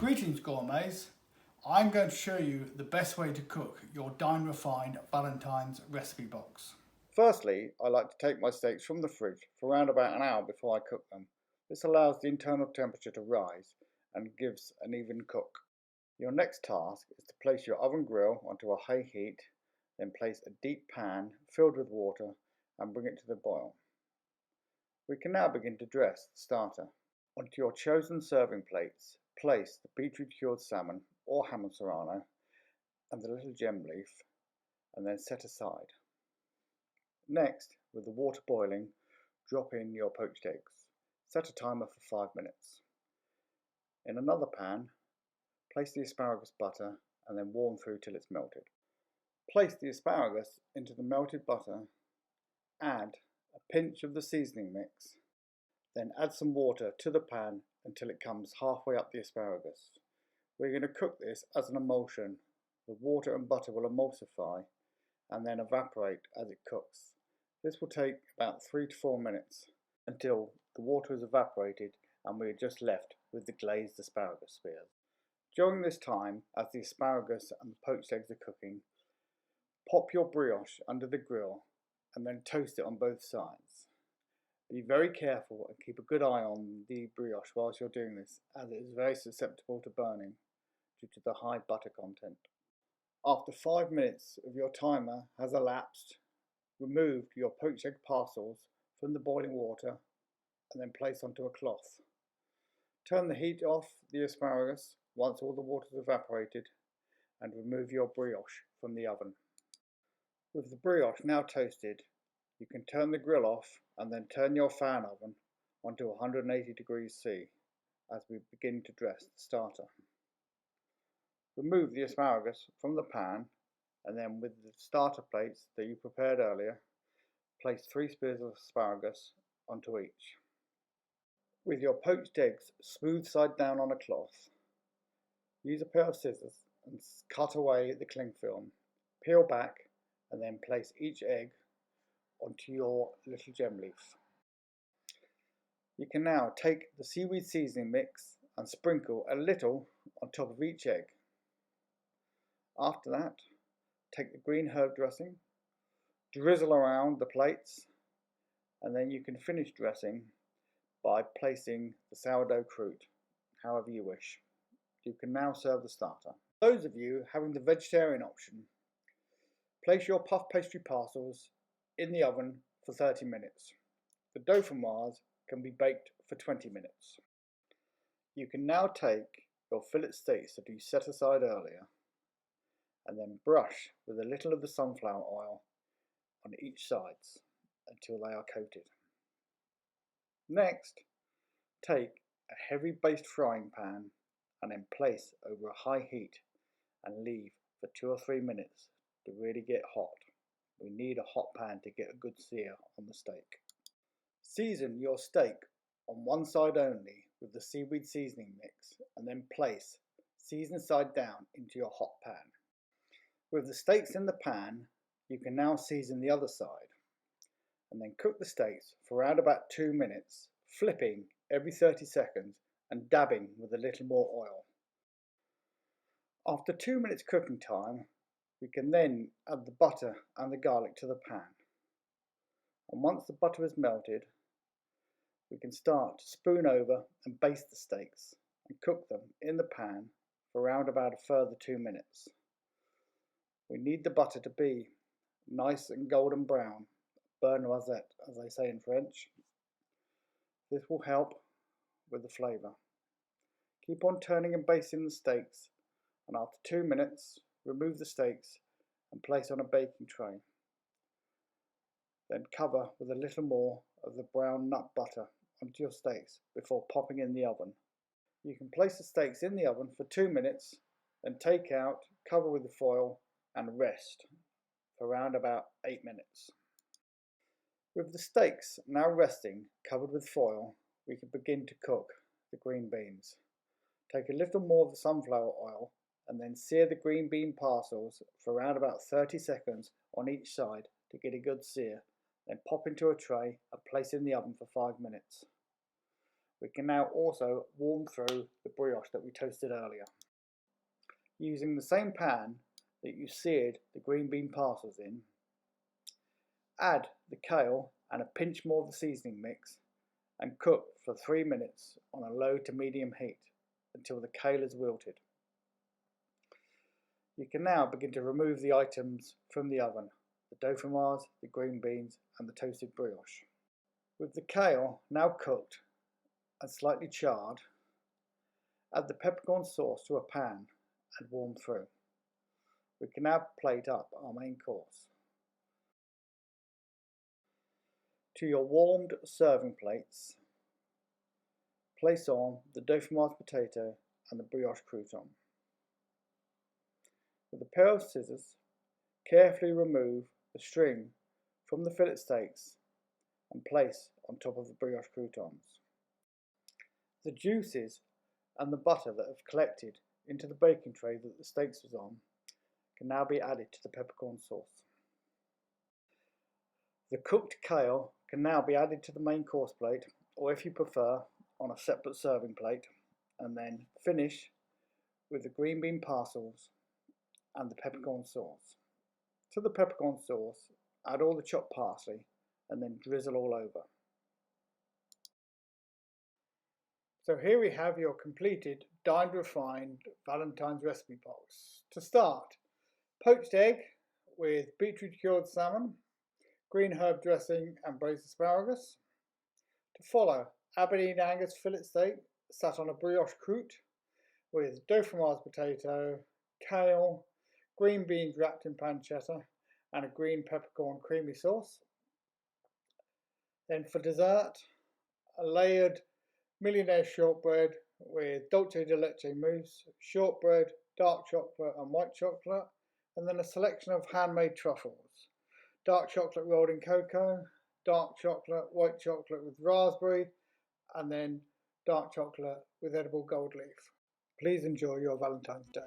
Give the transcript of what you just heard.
Greetings gourmets, I'm going to show you the best way to cook your Dine Refined Valentine's recipe box. Firstly, I like to take my steaks from the fridge for around about an hour before I cook them. This allows the internal temperature to rise and gives an even cook. Your next task is to place your oven grill onto a high heat, then place a deep pan filled with water and bring it to the boil. We can now begin to dress the starter. Onto your chosen serving plates, place the beetroot cured salmon or ham serrano and the little gem leaf, and then set aside. Next, with the water boiling, drop in your poached eggs. Set a timer for 5 minutes. In another pan, place the asparagus butter and then warm through till it's melted. Place the asparagus into the melted butter, add a pinch of the seasoning mix, then add some water to the pan until it comes halfway up the asparagus. We're going to cook this as an emulsion. The water and butter will emulsify and then evaporate as it cooks. This will take about 3 to 4 minutes until the water is evaporated and we are just left with the glazed asparagus spears. During this time, as the asparagus and the poached eggs are cooking, pop your brioche under the grill and then toast it on both sides. Be very careful and keep a good eye on the brioche whilst you're doing this, as it is very susceptible to burning due to the high butter content. After 5 minutes of your timer has elapsed, remove your poached egg parcels from the boiling water and then place onto a cloth. Turn the heat off the asparagus once all the water is evaporated and remove your brioche from the oven. With the brioche now toasted, you can turn the grill off and then turn your fan oven onto 180 degrees C as we begin to dress the starter. Remove the asparagus from the pan and then with the starter plates that you prepared earlier, place 3 spears of asparagus onto each. With your poached eggs smooth side down on a cloth, use a pair of scissors and cut away the cling film. Peel back and then place each egg onto your little gem leaf. You can now take the seaweed seasoning mix and sprinkle a little on top of each egg. After that, take the green herb dressing, drizzle around the plates, and then you can finish dressing by placing the sourdough croûte, however you wish. You can now serve the starter. Those of you having the vegetarian option, place your puff pastry parcels in the oven for 30 minutes. The dauphinoise can be baked for 20 minutes. You can now take your fillet steaks that you set aside earlier and then brush with a little of the sunflower oil on each sides until they are coated. Next, take a heavy based frying pan and then place over a high heat and leave for 2 or 3 minutes to really get hot. We need a hot pan to get a good sear on the steak. Season your steak on one side only with the seaweed seasoning mix and then place seasoned side down into your hot pan. With the steaks in the pan, you can now season the other side and then cook the steaks for around about 2 minutes, flipping every 30 seconds and dabbing with a little more oil. After 2 minutes cooking time, we can then add the butter and the garlic to the pan. And once the butter is melted, we can start to spoon over and baste the steaks and cook them in the pan for around about a further 2 minutes. We need the butter to be nice and golden brown, beurre noisette as they say in French. This will help with the flavour. Keep on turning and basting the steaks, and after 2 minutes, remove the steaks and place on a baking tray. Then cover with a little more of the brown nut butter onto your steaks before popping in the oven. You can place the steaks in the oven for 2 minutes, then take out, cover with the foil and rest for around about 8 minutes. With the steaks now resting, covered with foil, we can begin to cook the green beans. Take a little more of the sunflower oil and then sear the green bean parcels for around about 30 seconds on each side to get a good sear. Then pop into a tray and place in the oven for 5 minutes. We can now also warm through the brioche that we toasted earlier. Using the same pan that you seared the green bean parcels in, add the kale and a pinch more of the seasoning mix and cook for 3 minutes on a low to medium heat until the kale is wilted. You can now begin to remove the items from the oven, the dauphinoise, the green beans and the toasted brioche. With the kale now cooked and slightly charred, add the peppercorn sauce to a pan and warm through. We can now plate up our main course. To your warmed serving plates, place on the dauphinoise potato and the brioche crouton. With a pair of scissors, carefully remove the string from the fillet steaks and place on top of the brioche croutons. The juices and the butter that have collected into the baking tray that the steaks was on can now be added to the peppercorn sauce. The cooked kale can now be added to the main course plate, or if you prefer, on a separate serving plate, and then finish with the green bean parcels and the peppercorn sauce. To the peppercorn sauce, add all the chopped parsley and then drizzle all over. So here we have your completed Dine Refined Valentine's recipe box. To start, poached egg with beetroot cured salmon, green herb dressing and braised asparagus. To follow, Aberdeen Angus fillet steak sat on a brioche croûte with dauphinoise potato, kale, green beans wrapped in pancetta and a green peppercorn creamy sauce. Then for dessert, a layered millionaire shortbread with dulce de leche mousse, shortbread, dark chocolate and white chocolate, and then a selection of handmade truffles. Dark chocolate rolled in cocoa, dark chocolate, white chocolate with raspberry, and then dark chocolate with edible gold leaf. Please enjoy your Valentine's Day.